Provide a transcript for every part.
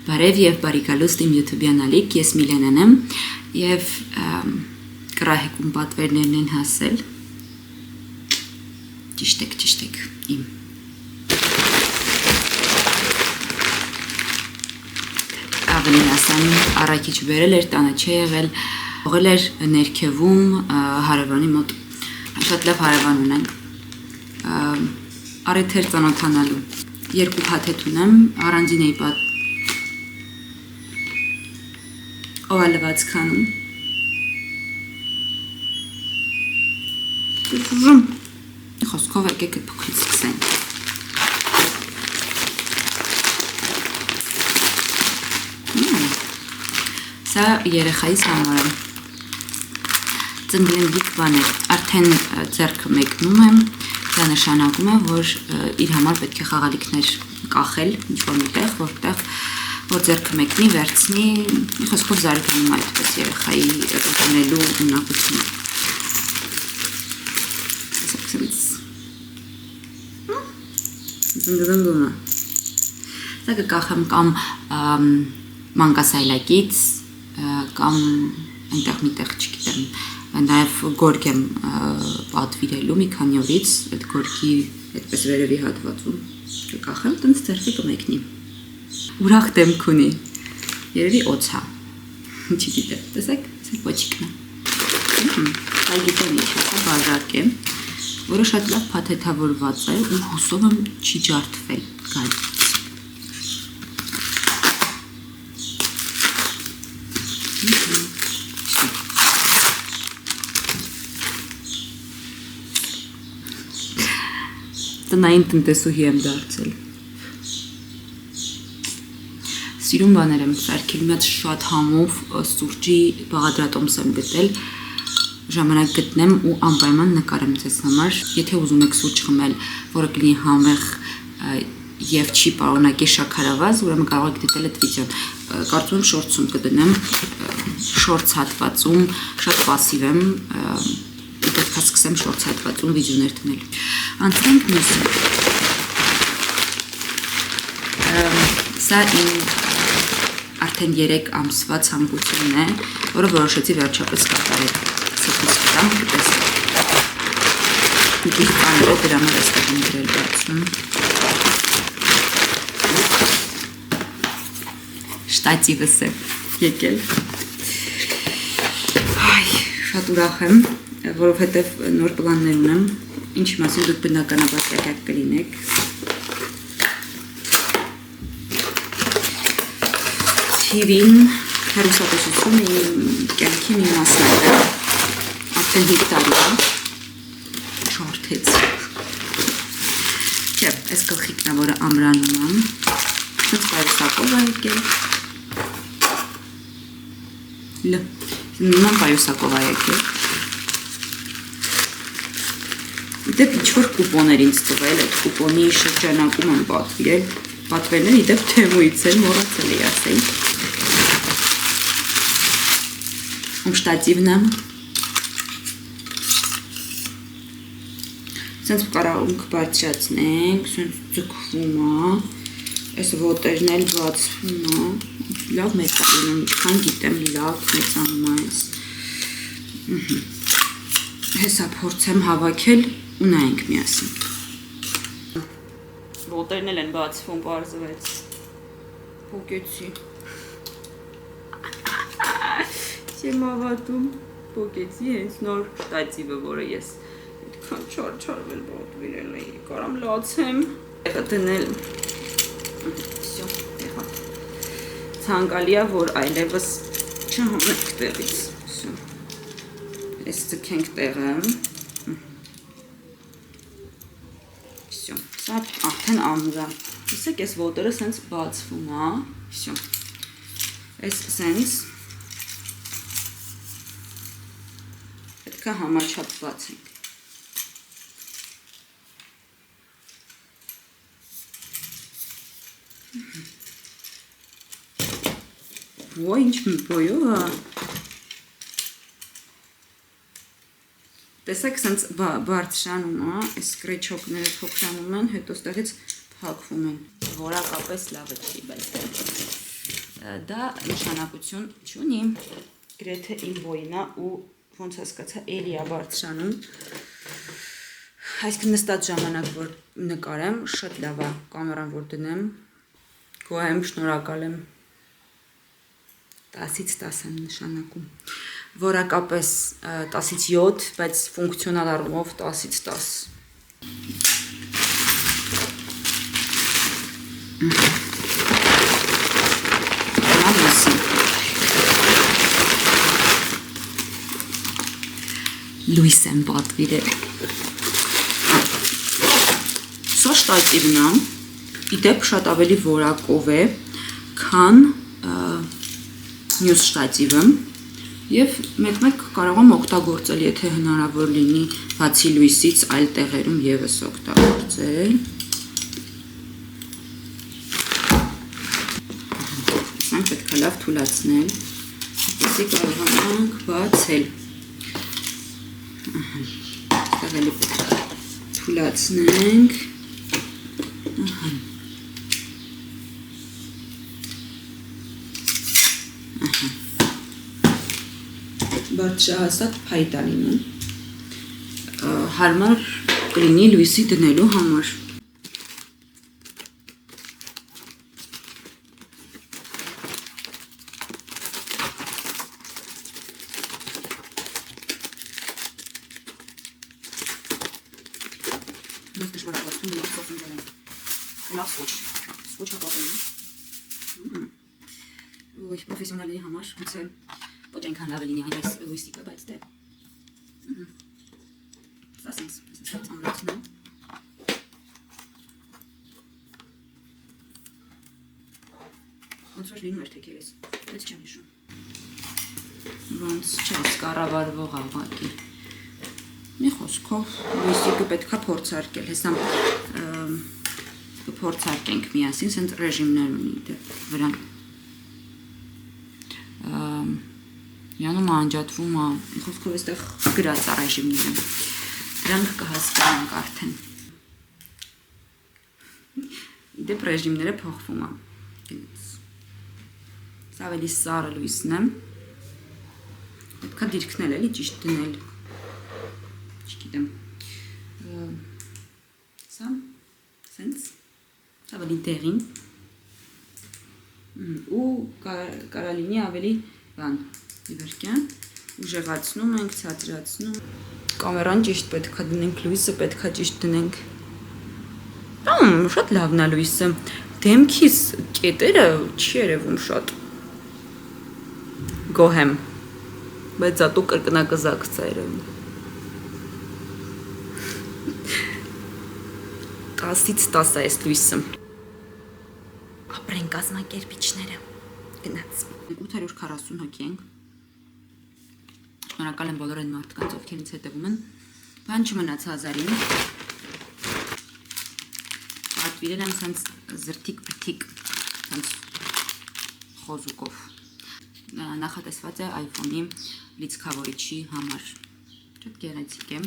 Բարև եւ բարի գալուստ իմ YouTube-յան ալիք, ես Միլենան եմ եւ կրահեկում պատվերներն են հասել։ Ճիշտ եք իմ։ Ավելի ասան առաքիչ վերել էր, տանը չի եղել, ողել էր ներքևում հարևանի մոտ։ Շատ լավ հարևան ունենք։ Առիթ էր ծանոթանալու։ Երկու փաթեթ ունեմ, առանձին էի Օվալվածքանում։ Խոսքով եկեք այդ փոքրից սկսենք։ Սա երեխայիս համար է։ Ծնգլենգիկ բան է, արդեն ձեռքը մեկնում եմ, դա նշանակում է, որ իր համար պետք է խաղալիքներ կախել, ինչ-որ միտեղ, որ ձեռքը մեկնի, վերցնի, խոսքով զարգանում այդպես երեխայի ուտելու ունակությունը։ Զնդգնդում է։ Սա կկախեմ կամ մանկասայլակից, կամ այնտեղ միտեղ չգիտեմ, նաև գորգ եմ պատվիրելու մի քանի օրից, այդ գորգի այդպես վերևի հատվածում կկախեմ, տենց ձեռքը կմեկնի։ Ուրախ դեմք ունի, երևի օձա, չգիտեմ, տեսեք, սեք պոչիկն է, այ գիտեմ ինչ է, բաժակ է, որը շատ լավ փաթեթավորված է ու հուսով եմ չի ջարդվել գալից։ Տնային տնտեսուհի եմ դարձել։ Սիրուն բաներ եմ սարքել, մի հատ շատ համով սուրճի բաղադրատոմս եմ գտել, ժամանակ գտնեմ ու անպայման նկարեմ ձեզ համար, եթե ուզում եք սուրճ խմել, որը կլինի համեղ եւ չի պարունակի շաքարավազ, ուրեմն կարող եք դիտել այդ վիդեոն։ Կարծում եմ շորտսում կդնեմ, շորտս հատվածում, շատ պասիվ եմ, պետք է սկսեմ շորտս հատվածում վիդեոներ դնել։ Անցնենք մյուսին։ Սա իմ արդեն 3 ամսվա ցանկությունն է, որը որոշեցի վերջապես կատարել։ Սեփիս կտամ, կտեսնեք։ Մի քիչ բաներ է դրա համար էստեղ եմ դրել բացում։ Շտատիվս է եկել։ Շատ ուրախ եմ, որովհետև նոր պլաններ ունեմ, ինչի մասին դուք բնականաբար տեղյակ կլինեք։ TV-ն հեռուստատեսությունը իմ կյանքի մի մասն է, արդեն 5 տարի է, շորթեց։ Չէ, այս գլխիկն է, որը ամրանում եմ, շատ պայուսակով է եկել, նման պայուսակով է եկել, իդեպ ինչ-որ կուպոներ ինձ տվել, այդ կուպոնի շրջանակում եմ պատվիրել, պատվերներ իդեպ թեմույից են, մոռացել էի ասել։ Շտատիվն եմ, սենց կարաղունք բարձրացնենք, սենց ձգվում է, այս ոտերն էլ բացվում է, լավ մեծանում եմ, ինչքան գիտեմ լավ մեծանում է այս, հեսա փորձեմ հավաքել ու նայենք միասին։ Ոտերն էլ են բացվում, պարզվեց, պոկեցի։ Չեմ ավատում, պոկեցի հենց նոր շտատիվը, որը ես այդքան չարչարվել պատվիրել էի, կարամ լացեմ, եղա դնել, ցանկալի է, որ այլևս չհանենք տեղից, ես ձգենք տեղը, սա արդեն ամուր է, իսեք ես ոտերը սենց բացվում է, ես սենց պետք է համաչափված ենք։ Ոյ, ինչ բոյով է։ Տեսեք, սենց բարձրանում է, այս սկրեչոկները փոքրանում են, հետո ստեղից փակվում են, որակապես լավը չի, բայց դա նշանակություն չունի, գրեթե իմ բոյին է ու ոնց հասկացա էլի է բարձրանում, այսինքն նստած ժամանակ որ նկարեմ, շատ լավ է կամերան որ դնեմ, գոհ եմ, շնորհակալ եմ, 10-ից 10 եմ նշանակում, որակապես 10-ից 7, բայց ֆունկցիոնալ առումով 10-ից 10 Լույս եմ պատվիրել Սա շտատիվն է, իդեպ շատ ավելի որակով է, քան մյուս շտատիվը և մեկ-մեկ կարող եմ օգտագործել, եթե հնարավոր լինի բացի լույսից այլ տեղերում ևս օգտագործել։ Սրանք պետք է լավ թուլացնել, որպեսզի կարողանանք բացել։ Այստեղ էլի պետք է թուլացնենք։ Բարձրահասակ փայտ է լինում, հարմար կլինի լույսի դնելու համար։ Պրոֆեսիոնալների համար գուցե ոչ այնքան լավ լինի այս լույսիկը, բայց դե սա սենց ամրացնում ոնց որ լինում էր թեքերես, բայց չեմ հիշում ոնց չես կառավարվող ավակի մի խոսքով լույսիկը պետք է փորձարկել, հեսա փորձարկենք միասին, սենց ռեժիմներ ունի դե վրան Յանում անջատվում է, խոսքով էստեղ գրած է ռեժիմները, դրանք կհասկանանք արդեն, իդեպ ռեժիմները փոխվում է, սա ավելի սառը լույսն է, պետք է դիրքնել էլի ճիշտ դնել, չգիտեմ, սա, սենց, ավելի դեղին, ու կարա լինի ավելի բան, իվերքյան, ուժեղացնում ենք, ցածրացնում, կամերան ճիշտ պետք է դնենք լույսը, պետք է ճիշտ դնենք, շատ լավն է լույսը, դեմքիս կետերը չի երևում շատ, գոհ եմ, բայց ատու կրկնակզակց է երևում, 10-ից 10 է այս լույսը, ապրեն կազմակերպիչները, գնաց, 840 հոգի ենք, շնորհակալ եմ բոլոր այն մարդկանց, ովքեր ինձ հետևում են, բան չմնաց 1000-ին, պատվիրել եմ սենց զրթիկ-պրթիկ, սենց խոզուկով, նախատեսված է iPhone-ի լիցքավորիչի համար, շատ գեղեցիկ եմ,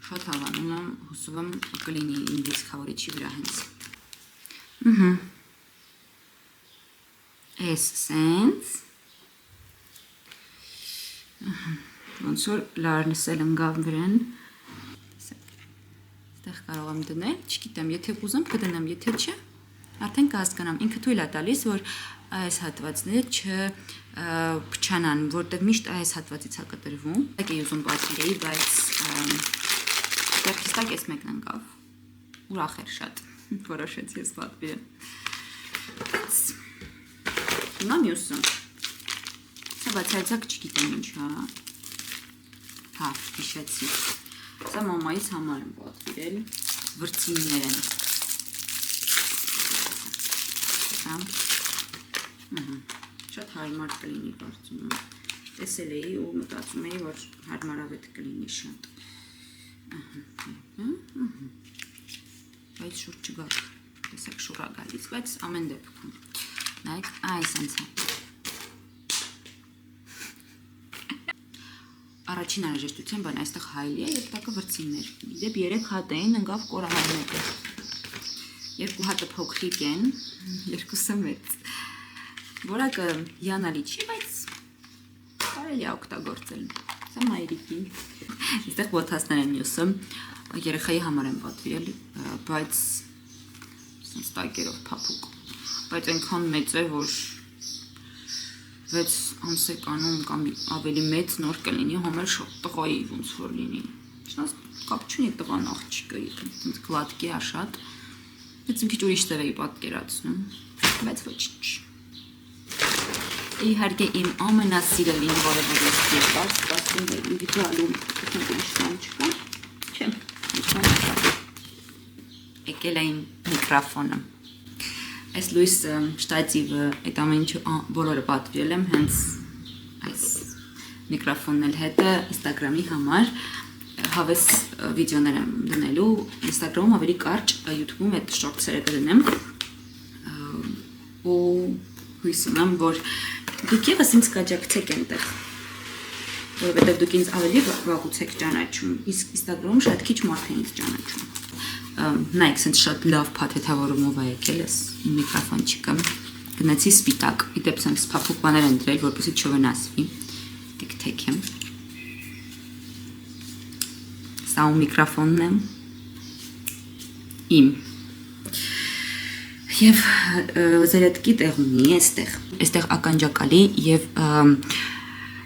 շատ հավանում եմ, հուսով եմ կլինի իմ լիցքավորիչի վրա հենց, Էս սենց, ոնց որ լարնսել ընգավ վրեն, ստեղ կարող եմ դնել, չգիտեմ, եթե կուզեմ կդնեմ, եթե չէ, արդեն կհասկանամ, ինքը թույլ է տալիս, որ այս հատվածները չփչանան, որտեղ միշտ այս հատվածից է կտրվում, եք էի ուզում պատվիրեի, բայց դեռքիստակ ես մեկն ընկավ, ուրախ էր շատ, որոշեցի ես պատվիրել, հիմա մյուսը, սա բացարձակ չգիտեմ ինչ հա, հիշեցի, սա մամայից համար եմ պատվիրել, վրձիններ են, շատ հարմար կլինի կարծում եմ, տեսել էի ու մտածում էի, որ հարմարավետ կլինի շատ, բայց շուր չգար, տեսեք շուր է գալիս, բայց ամեն դեպքում, նայք, այս անց է, առաջին անհրաժեշտության բան այստեղ հայլի է և տակը վրձիններ, դեպ 3 հատ էին, ընկավ կորահար մեկը, 2 հատը փոքրիկ են, 2-ը մեծ, Որակը հիանալի չի, բայց կարելի է օգտագործել։ Սա մայրիկին։ Այստեղ ոտասներ են մյուսը, երեխայի համար եմ պատվիրել, բայց sense տակերով փափուկ, բայց այնքան մեծ է, որ 6 ամսեկանում կամ ավելի մեծ նոր կլինի, համեր շատ տղայի ոնց որ լինի։ Չնայած կապ չունի տղան աղջիկը, ինձ գլատկի է շատ։ Բայց մի քիչ ուրիշ տեղ էի պատկերացնում, բայց ոչինչ։ Իհարկե իմ ամենասիրելին, որը որ ես եկավ, սպասում է ինդիվիդուալում, ուրիշ բան չկա։ Չէ։ Եկել է իմ միկրոֆոնը։ Այս լույս շտատիվը, այդ ամեն ինչ բոլորը պատվիրել եմ հենց այս միկրոֆոնն էլ հետը Instagram-ի համար հավես վիդեոներ եմ դնելու Instagram-ում ավելի կարճ, YouTube-ում այդ shorts-երը կդնեմ ու հույս ունեմ, որ դուք ևս ինձ կաջակցեք այնտեղ, որովհետև դուք ինձ ավելի վաղուց եք ճանաչում, իսկ Instagram-ում շատ քիչ մարդ է ինձ ճանաչում։ Նայեք, սենց շատ լավ փաթեթավորումով է եկել ես իմ միկրոֆոնչիկը, գնացի սպիտակ, իդեպ սենց փափուկ բաներ են դրել, որպեսզի չվնասվի, դիք թեքեմ, սա ու միկրոֆոնն է, իմ, և զերետկի տեղ ունի այստեղ ականջակալի և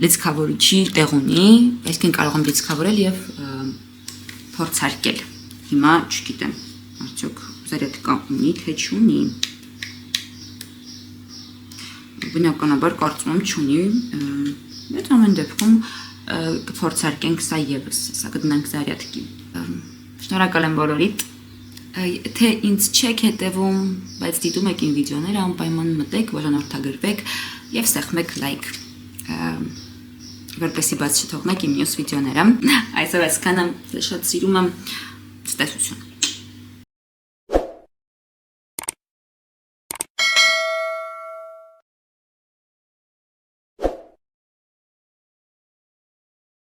լիցքավորիչի տեղ ունի, այսինքն կարող եմ լիցքավորել և փորձարկել։ Հիմա չգիտեմ, արդյոք զարետկա ունի, թե չունի, բնականաբար կարծում եմ չունի, բայց ամեն դեպքում կփորձարկենք սա ևս, սա կդնենք զարյատկի։ Շնորհակալ եմ բոլորիդ, թե ինձ չեք հետևում, բայց դիտում եք իմ վիդեոները, անպայման մտեք, բաժանորդագրվեք և սեղմեք լայք, որպեսզի բաց չթողնեք իմ մյուս վիդեոները։ Այսօր այսքանը, շատ սիրում եմ, ցտեսություն։